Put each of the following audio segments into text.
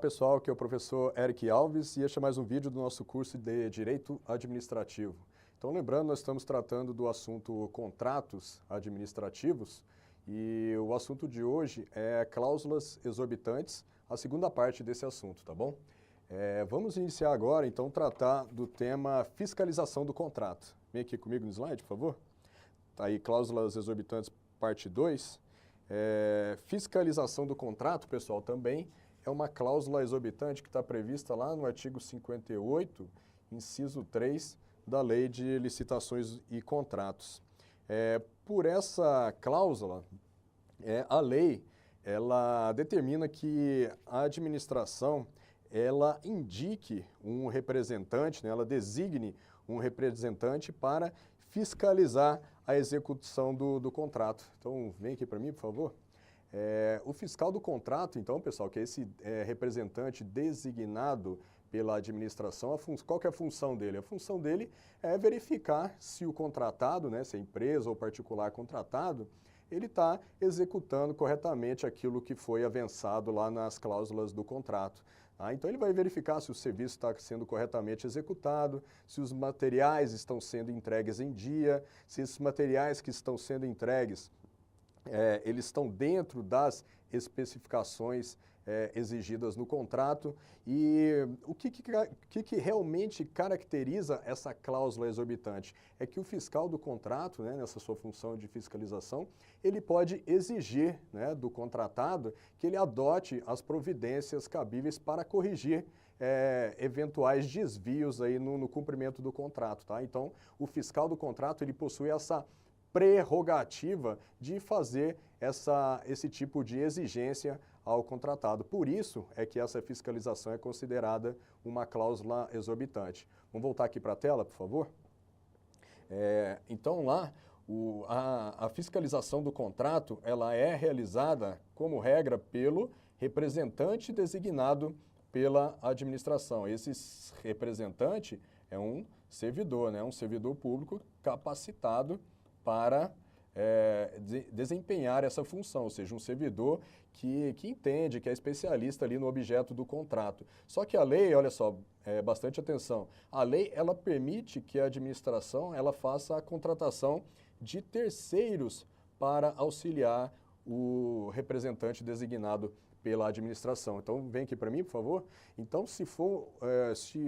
pessoal, aqui é o professor Eric Alves e este é mais um vídeo do nosso curso de Direito Administrativo. Então lembrando, nós estamos tratando do assunto contratos administrativos e o assunto de hoje é cláusulas exorbitantes, a segunda parte desse assunto, tá bom? Vamos iniciar agora, então, tratar do tema fiscalização do contrato. Vem aqui comigo no slide, por favor. Tá aí, cláusulas exorbitantes, parte 2. Fiscalização do contrato, pessoal, também é uma cláusula exorbitante que está prevista lá no artigo 58, inciso 3, da Lei de Licitações e Contratos. Por essa cláusula, a lei, ela determina que a administração, ela indique um representante, né, ela designe um representante para fiscalizar a execução do contrato. Então, vem aqui para mim, por favor. O fiscal do contrato, então, pessoal, que é esse representante designado pela administração, qual que é a função dele? A função dele é verificar se o contratado, né, se a empresa ou particular contratado, ele está executando corretamente aquilo que foi avançado lá nas cláusulas do contrato. Então ele vai verificar se o serviço está sendo corretamente executado, se os materiais estão sendo entregues em dia, se esses materiais que estão sendo entregues eles estão dentro das especificações exigidas no contrato. E o que realmente caracteriza essa cláusula exorbitante? É que o fiscal do contrato, né, nessa sua função de fiscalização, ele pode exigir, né, do contratado que ele adote as providências cabíveis para corrigir eventuais desvios aí no cumprimento do contrato, tá? Então, o fiscal do contrato, ele possui essa prerrogativa de fazer esse tipo de exigência ao contratado. Por isso é que essa fiscalização é considerada uma cláusula exorbitante. Vamos voltar aqui para a tela, por favor? Então lá, a fiscalização do contrato, ela é realizada, como regra, pelo representante designado pela administração. Esse representante é um servidor, né? Um servidor público capacitado para desempenhar essa função, ou seja, um servidor que entende, que é especialista ali no objeto do contrato. Só que a lei, olha só, bastante atenção, a lei ela permite que a administração ela faça a contratação de terceiros para auxiliar o representante designado pela administração. Então, vem aqui para mim, por favor. Então, se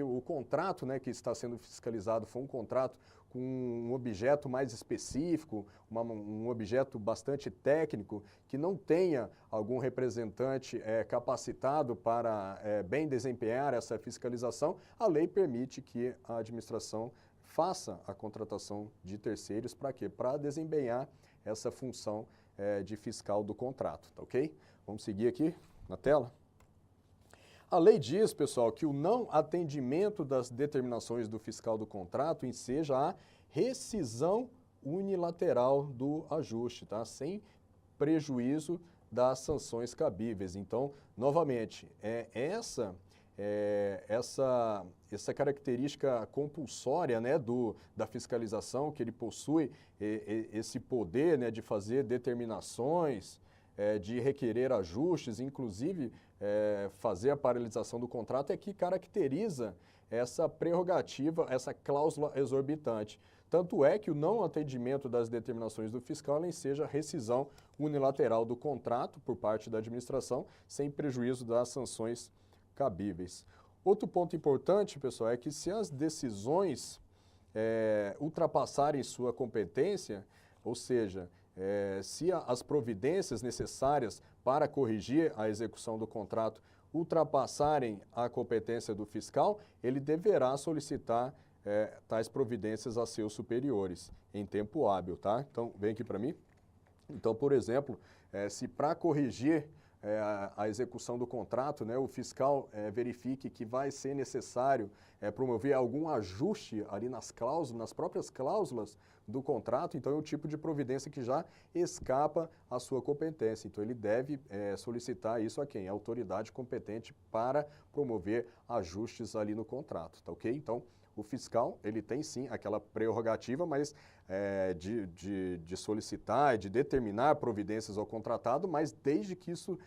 o contrato, né, que está sendo fiscalizado for um contrato com um objeto mais específico, um objeto bastante técnico, que não tenha algum representante capacitado para bem desempenhar essa fiscalização, a lei permite que a administração faça a contratação de terceiros. Para quê? Para desempenhar essa função de fiscal do contrato, tá ok? Vamos seguir aqui na tela. A lei diz, pessoal, que o não atendimento das determinações do fiscal do contrato enseja a rescisão unilateral do ajuste, tá? Sem prejuízo das sanções cabíveis. Então, novamente, essa característica compulsória, né, da fiscalização, que ele possui esse poder, né, de fazer determinações, de requerer ajustes, inclusive fazer a paralisação do contrato, é que caracteriza essa prerrogativa, essa cláusula exorbitante. Tanto é que o não atendimento das determinações do fiscal enseja rescisão unilateral do contrato por parte da administração, sem prejuízo das sanções cabíveis. Outro ponto importante, pessoal, é que se as decisões ultrapassarem sua competência, ou seja, se as providências necessárias para corrigir a execução do contrato ultrapassarem a competência do fiscal, ele deverá solicitar tais providências a seus superiores em tempo hábil, tá? Então, vem aqui para mim. Então, por exemplo, se para corrigir a execução do contrato, né, o fiscal verifique que vai ser necessário promover algum ajuste ali nas cláusulas, nas próprias cláusulas do contrato, então é o tipo de providência que já escapa à sua competência. Então ele deve solicitar isso a quem? A autoridade competente para promover ajustes ali no contrato, tá ok? Então o fiscal, ele tem sim aquela prerrogativa, mas de solicitar, de determinar providências ao contratado, mas desde que isso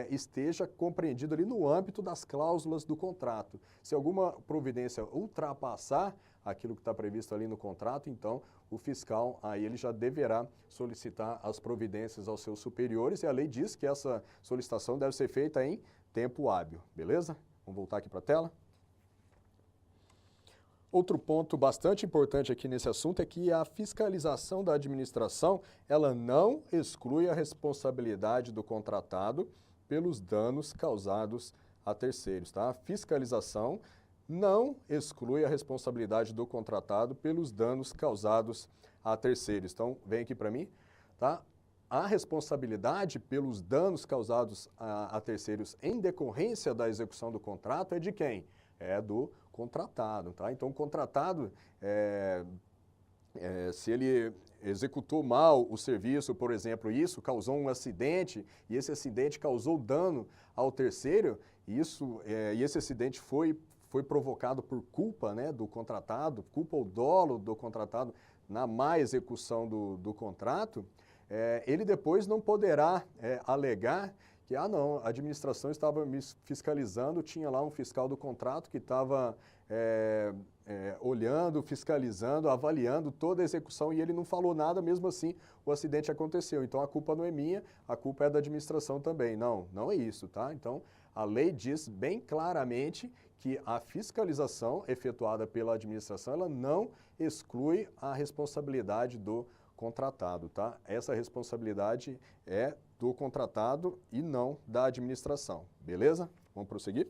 esteja compreendido ali no âmbito das cláusulas do contrato. Se alguma providência ultrapassar aquilo que está previsto ali no contrato, então o fiscal aí ele já deverá solicitar as providências aos seus superiores e a lei diz que essa solicitação deve ser feita em tempo hábil, beleza? Vamos voltar aqui para a tela. Outro ponto bastante importante aqui nesse assunto é que a fiscalização da administração, ela não exclui a responsabilidade do contratado pelos danos causados a terceiros, tá? A fiscalização não exclui a responsabilidade do contratado pelos danos causados a terceiros. Então, vem aqui para mim, tá? A responsabilidade pelos danos causados a terceiros em decorrência da execução do contrato é de quem? É do contratado, tá? Então, o contratado, se ele executou mal o serviço, por exemplo, isso causou um acidente e esse acidente causou dano ao terceiro, e esse acidente foi provocado por culpa, né, do contratado, culpa ou dolo do contratado na má execução do contrato, ele depois não poderá alegar que, não, a administração estava me fiscalizando, tinha lá um fiscal do contrato que estava olhando, fiscalizando, avaliando toda a execução e ele não falou nada, mesmo assim o acidente aconteceu. Então a culpa não é minha, a culpa é da administração também. Não, não é isso, tá? Então a lei diz bem claramente que a fiscalização efetuada pela administração, ela não exclui a responsabilidade do contratado, tá? Essa responsabilidade é do contratado e não da administração, beleza? Vamos prosseguir?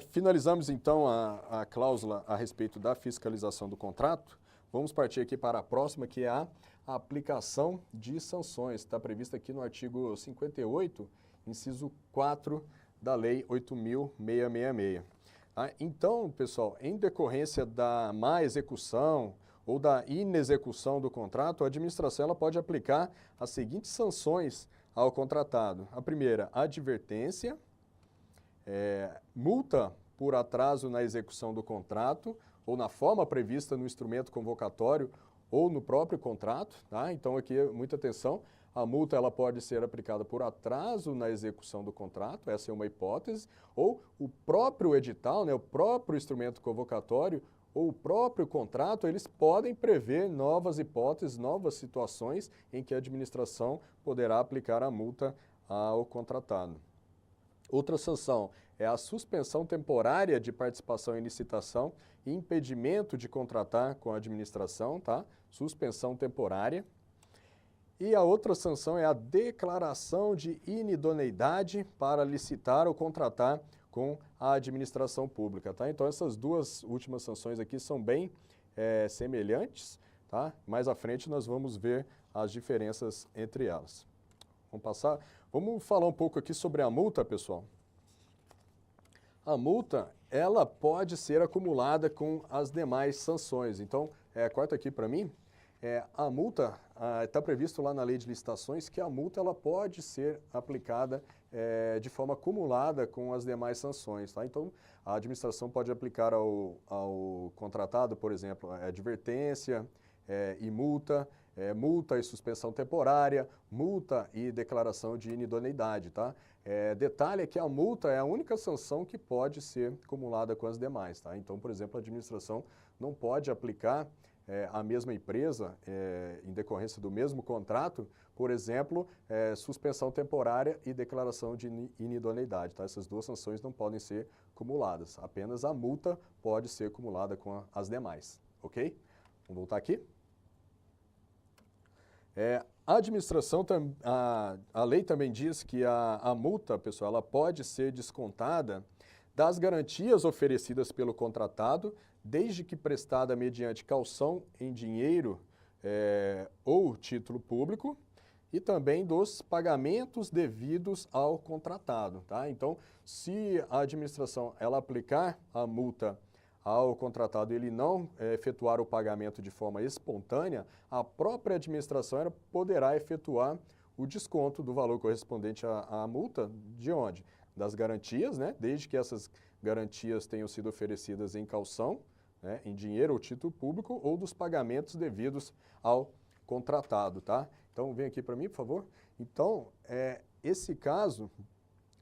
Finalizamos então a cláusula a respeito da fiscalização do contrato. Vamos partir aqui para a próxima, que é a aplicação de sanções. Está prevista aqui no artigo 58, inciso 4 da Lei 8.666. Então, pessoal, em decorrência da má execução ou da inexecução do contrato, a administração ela pode aplicar as seguintes sanções ao contratado. A primeira, advertência, multa por atraso na execução do contrato ou na forma prevista no instrumento convocatório ou no próprio contrato, tá? Então aqui, muita atenção, a multa ela pode ser aplicada por atraso na execução do contrato, essa é uma hipótese, ou o próprio edital, né, o próprio instrumento convocatório ou o próprio contrato, eles podem prever novas hipóteses, novas situações em que a administração poderá aplicar a multa ao contratado. Outra sanção é a suspensão temporária de participação em licitação e impedimento de contratar com a administração, tá? Suspensão temporária. E a outra sanção é a declaração de inidoneidade para licitar ou contratar com a administração pública, tá? Então essas duas últimas sanções aqui são bem semelhantes, tá? Mais à frente nós vamos ver as diferenças entre elas. Vamos falar um pouco aqui sobre a multa, pessoal. A multa, ela pode ser acumulada com as demais sanções. Então, corta aqui para mim. A multa, está previsto lá na lei de licitações que a multa ela pode ser aplicada de forma acumulada com as demais sanções, tá? Então, a administração pode aplicar ao contratado, por exemplo, advertência e multa, multa e suspensão temporária, multa e declaração de inidoneidade, tá? Detalhe é que a multa é a única sanção que pode ser acumulada com as demais, tá? Então, por exemplo, a administração não pode aplicar a mesma empresa, em decorrência do mesmo contrato, por exemplo, suspensão temporária e declaração de inidoneidade, tá? Essas duas sanções não podem ser acumuladas, apenas a multa pode ser acumulada com as demais, ok? Vamos voltar aqui. A administração, a lei também diz que a multa, pessoal, ela pode ser descontada das garantias oferecidas pelo contratado, desde que prestada mediante caução em dinheiro ou título público, e também dos pagamentos devidos ao contratado, tá? Então, se a administração ela aplicar a multa ao contratado ele não efetuar o pagamento de forma espontânea, a própria administração poderá efetuar o desconto do valor correspondente à multa, de onde? Das garantias, né? Desde que essas garantias tenham sido oferecidas em caução, né, em dinheiro ou título público, ou dos pagamentos devidos ao contratado, tá? Então, vem aqui para mim, por favor. Então, esse caso,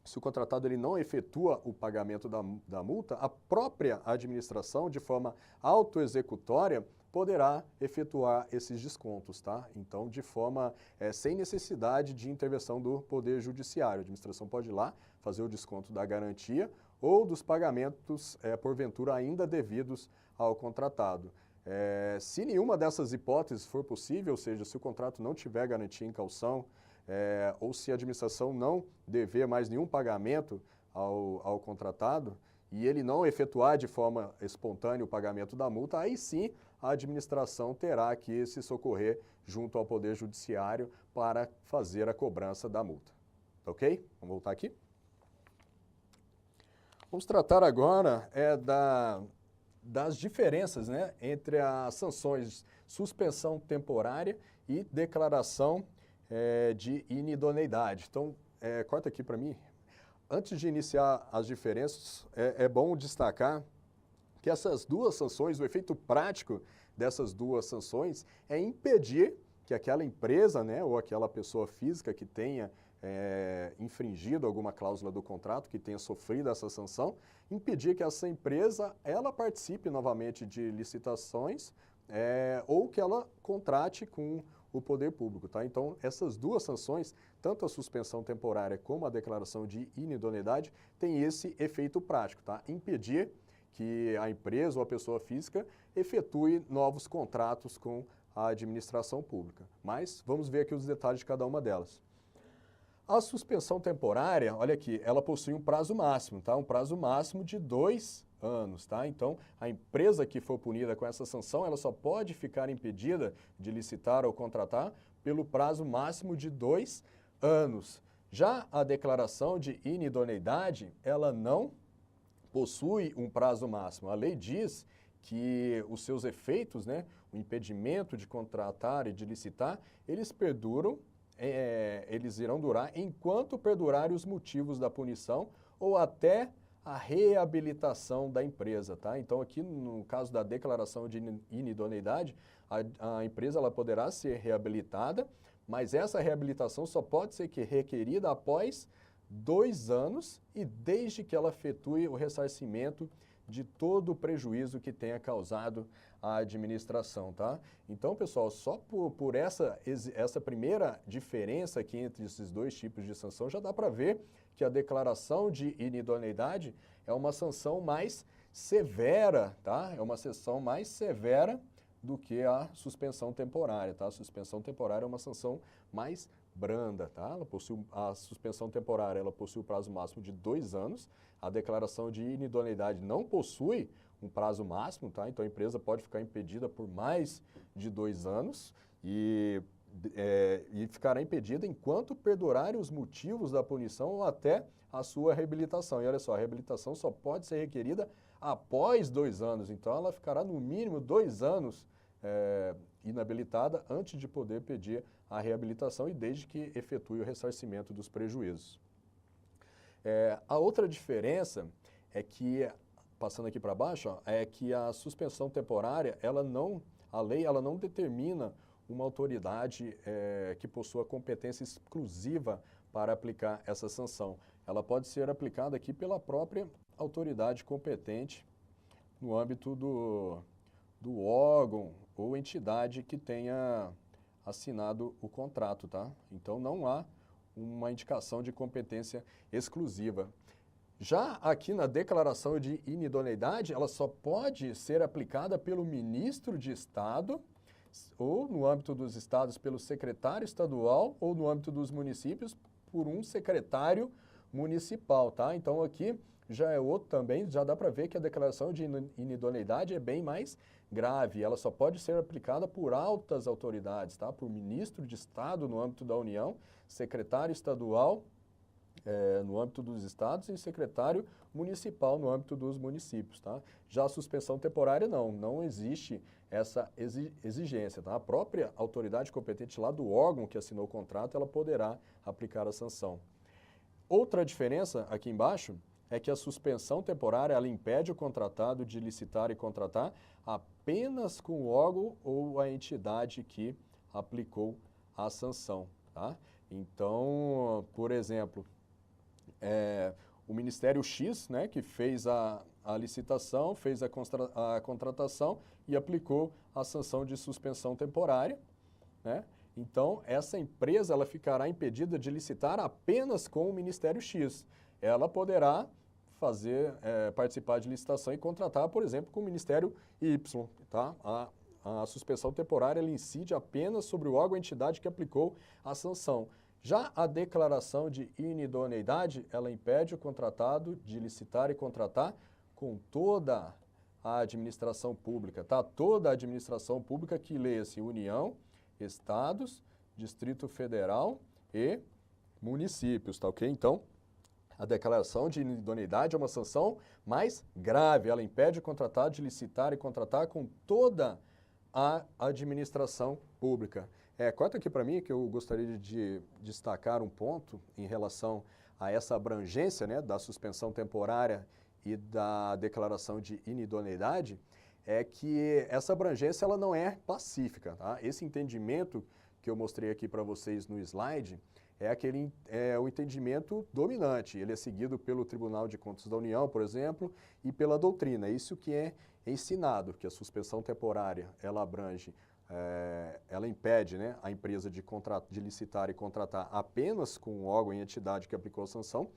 se o contratado ele não efetua o pagamento da multa, a própria administração, de forma autoexecutória, poderá efetuar esses descontos, tá? Então, de forma sem necessidade de intervenção do Poder Judiciário. A administração pode ir lá fazer o desconto da garantia ou dos pagamentos, porventura, ainda devidos ao contratado. Se nenhuma dessas hipóteses for possível, ou seja, se o contrato não tiver garantia em caução, ou se a administração não dever mais nenhum pagamento ao contratado e ele não efetuar de forma espontânea o pagamento da multa, aí sim a administração terá que se socorrer junto ao Poder Judiciário para fazer a cobrança da multa. Ok? Vamos voltar aqui. Vamos tratar agora das diferenças, né, entre as sanções suspensão temporária e declaração de inidoneidade. Então, corta aqui para mim. Antes de iniciar as diferenças, é bom destacar que essas duas sanções, o efeito prático dessas duas sanções é impedir que aquela empresa, né, ou aquela pessoa física que tenha infringido alguma cláusula do contrato, que tenha sofrido essa sanção, impedir que essa empresa ela participe novamente de licitações ou que ela contrate com o poder público, tá? Então, essas duas sanções, tanto a suspensão temporária como a declaração de inidoneidade, tem esse efeito prático, tá? Impedir que a empresa ou a pessoa física efetue novos contratos com a administração pública. Mas vamos ver aqui os detalhes de cada uma delas. A suspensão temporária, olha aqui, ela possui um prazo máximo, tá? Um prazo máximo de 2 anos, tá? Então, a empresa que for punida com essa sanção, ela só pode ficar impedida de licitar ou contratar pelo prazo máximo de 2 anos. Já a declaração de inidoneidade, ela não possui um prazo máximo. A lei diz que os seus efeitos, né, o impedimento de contratar e de licitar, eles perduram, eles irão durar enquanto perdurarem os motivos da punição ou até a reabilitação da empresa, tá? Então, aqui no caso da declaração de inidoneidade, a empresa ela poderá ser reabilitada, mas essa reabilitação só pode ser requerida após 2 anos e desde que ela efetue o ressarcimento de todo o prejuízo que tenha causado a administração, tá? Então, pessoal, só por essa primeira diferença aqui entre esses dois tipos de sanção, já dá para ver que a declaração de inidoneidade é uma sanção mais severa, tá? É uma sanção mais severa do que a suspensão temporária, tá? A suspensão temporária é uma sanção mais branda, tá? A suspensão temporária ela possui o prazo máximo de 2 anos, a declaração de inidoneidade não possui um prazo máximo, tá? Então a empresa pode ficar impedida por mais de 2 anos e ficará impedida enquanto perdurarem os motivos da punição ou até a sua reabilitação. E olha só, a reabilitação só pode ser requerida após 2 anos, então ela ficará no mínimo 2 anos inabilitada antes de poder pedir a reabilitação e desde que efetue o ressarcimento dos prejuízos. A outra diferença é que, passando aqui para baixo, ó, é que a suspensão temporária, a lei ela não determina uma autoridade que possua competência exclusiva para aplicar essa sanção. Ela pode ser aplicada aqui pela própria autoridade competente no âmbito do órgão ou entidade que tenha assinado o contrato, tá? Então não há uma indicação de competência exclusiva. Já aqui na declaração de inidoneidade, ela só pode ser aplicada pelo ministro de Estado ou no âmbito dos estados pelo secretário estadual ou no âmbito dos municípios por um secretário municipal, tá? Então aqui já é outro também, já dá para ver que a declaração de inidoneidade é bem mais grave. Ela só pode ser aplicada por altas autoridades, tá? Por ministro de Estado no âmbito da União, secretário estadual no âmbito dos estados e secretário municipal no âmbito dos municípios, tá? Já a suspensão temporária não existe essa exigência, tá? A própria autoridade competente lá do órgão que assinou o contrato, ela poderá aplicar a sanção. Outra diferença aqui embaixo é que a suspensão temporária ela impede o contratado de licitar e contratar apenas com o órgão ou a entidade que aplicou a sanção, tá? Então, por exemplo, o Ministério X, né, que fez a licitação, fez a contratação e aplicou a sanção de suspensão temporária, né? Então, essa empresa ela ficará impedida de licitar apenas com o Ministério X. Ela poderá participar de licitação e contratar, por exemplo, com o Ministério Y, tá? A suspensão temporária ela incide apenas sobre o órgão ou entidade que aplicou a sanção. Já a declaração de inidoneidade, ela impede o contratado de licitar e contratar com toda a administração pública, tá? Toda a administração pública que leia-se União, Estados, Distrito Federal e municípios, tá ok? Então, a declaração de inidoneidade é uma sanção mais grave. Ela impede o contratado de licitar e contratar com toda a administração pública. Corta aqui para mim que eu gostaria de destacar um ponto em relação a essa abrangência, né, da suspensão temporária e da declaração de inidoneidade, é que essa abrangência ela não é pacífica, tá? Esse entendimento que eu mostrei aqui para vocês no slide é o entendimento dominante. Ele é seguido pelo Tribunal de Contas da União, por exemplo, e pela doutrina. Isso que é ensinado, que a suspensão temporária ela abrange, ela impede, né, a empresa de licitar e contratar apenas com o órgão e entidade que aplicou a sanção.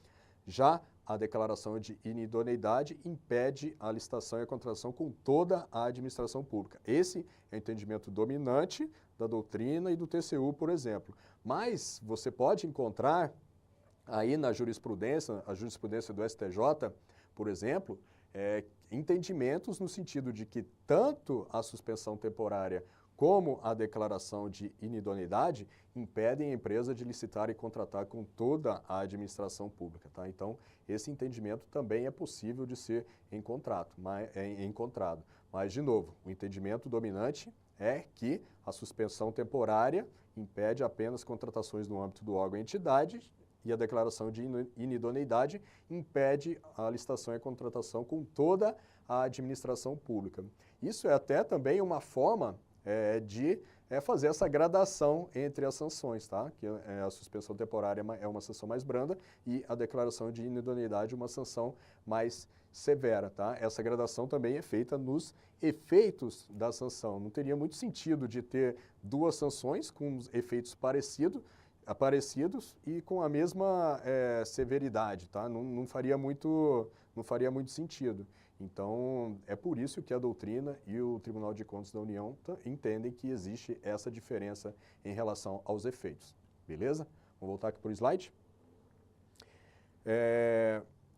Já a declaração de inidoneidade impede a licitação e a contratação com toda a administração pública. Esse é o entendimento dominante da doutrina e do TCU, por exemplo. Mas você pode encontrar aí na jurisprudência, a jurisprudência do STJ, por exemplo, entendimentos no sentido de que tanto a suspensão temporária como a declaração de inidoneidade impedem a empresa de licitar e contratar com toda a administração pública, tá? Então, esse entendimento também é possível de ser encontrado. Mas, de novo, o entendimento dominante é que a suspensão temporária impede apenas contratações no âmbito do órgão e entidade e a declaração de inidoneidade impede a licitação e a contratação com toda a administração pública. Isso é até também uma forma de fazer essa gradação entre as sanções, tá? Que a suspensão temporária é uma sanção mais branda e a declaração de inidoneidade uma sanção mais severa, tá? Essa gradação também é feita nos efeitos da sanção. Não teria muito sentido de ter duas sanções com efeitos parecidos e com a mesma severidade, tá? Não faria muito sentido. Então, é por isso que a doutrina e o Tribunal de Contas da União entendem que existe essa diferença em relação aos efeitos. Beleza? Vamos voltar aqui para o slide.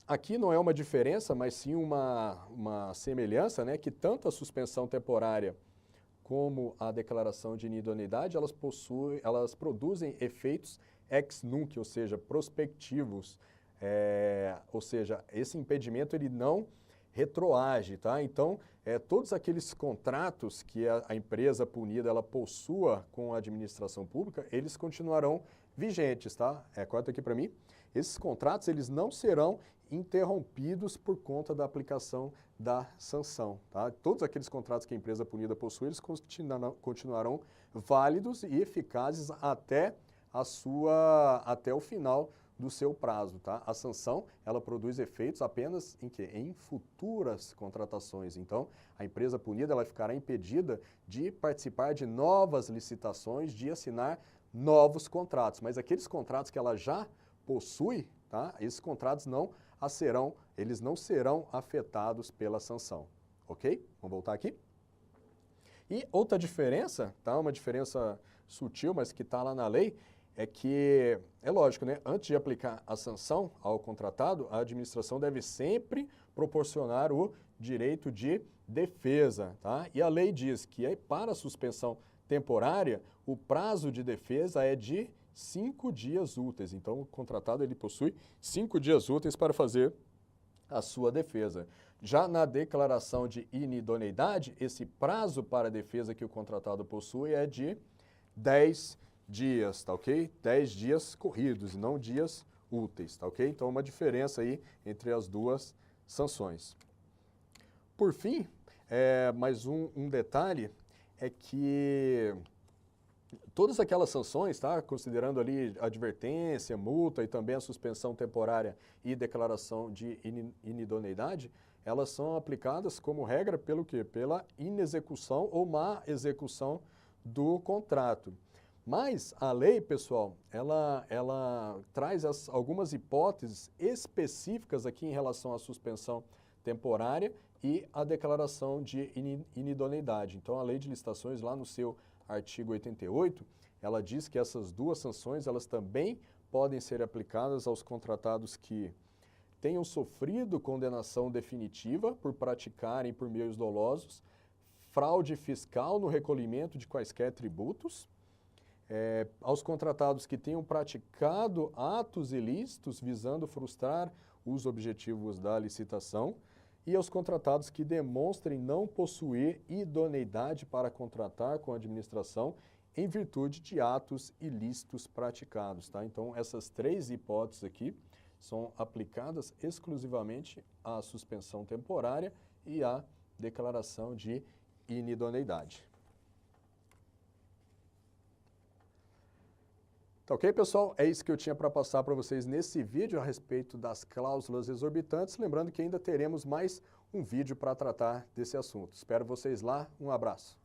Aqui não é uma diferença, mas sim uma semelhança, né? Que tanto a suspensão temporária como a declaração de inidoneidade, elas produzem efeitos ex nunc, ou seja, prospectivos. Ou seja, esse impedimento ele não retroage, tá? Então, todos aqueles contratos que a empresa punida ela possua com a administração pública, eles continuarão vigentes, tá? Corta aqui para mim. Esses contratos, eles não serão interrompidos por conta da aplicação da sanção, tá? Todos aqueles contratos que a empresa punida possui, eles continuarão válidos e eficazes até o final do seu prazo, tá? A sanção, ela produz efeitos apenas em quê? Em futuras contratações. Então, a empresa punida, ela ficará impedida de participar de novas licitações, de assinar novos contratos. Mas aqueles contratos que ela já possui, tá? Esses contratos eles não serão afetados pela sanção, ok? Vamos voltar aqui. E outra diferença, tá? Uma diferença sutil, mas que está lá na lei, é que, é lógico, né? Antes de aplicar a sanção ao contratado, a administração deve sempre proporcionar o direito de defesa, tá? E a lei diz que para a suspensão temporária, o prazo de defesa é de 5 dias úteis. Então, o contratado ele possui 5 dias úteis para fazer a sua defesa. Já na declaração de inidoneidade, esse prazo para a defesa que o contratado possui é de 10 dias, tá ok? 10 dias corridos, não dias úteis, tá ok? Então, uma diferença aí entre as duas sanções. Por fim, mais um detalhe é que todas aquelas sanções, tá? Considerando ali advertência, multa e também a suspensão temporária e declaração de inidoneidade, elas são aplicadas como regra pelo quê? Pela inexecução ou má execução do contrato. Mas a lei, pessoal, ela traz algumas hipóteses específicas aqui em relação à suspensão temporária e à declaração de inidoneidade. Então, a lei de licitações, lá no seu artigo 88, ela diz que essas duas sanções, elas também podem ser aplicadas aos contratados que tenham sofrido condenação definitiva por praticarem por meios dolosos fraude fiscal no recolhimento de quaisquer tributos, aos contratados que tenham praticado atos ilícitos visando frustrar os objetivos da licitação e aos contratados que demonstrem não possuir idoneidade para contratar com a administração em virtude de atos ilícitos praticados, tá? Então, essas três hipóteses aqui são aplicadas exclusivamente à suspensão temporária e à declaração de inidoneidade. Tá ok, pessoal? É isso que eu tinha para passar para vocês nesse vídeo a respeito das cláusulas exorbitantes. Lembrando que ainda teremos mais um vídeo para tratar desse assunto. Espero vocês lá. Um abraço.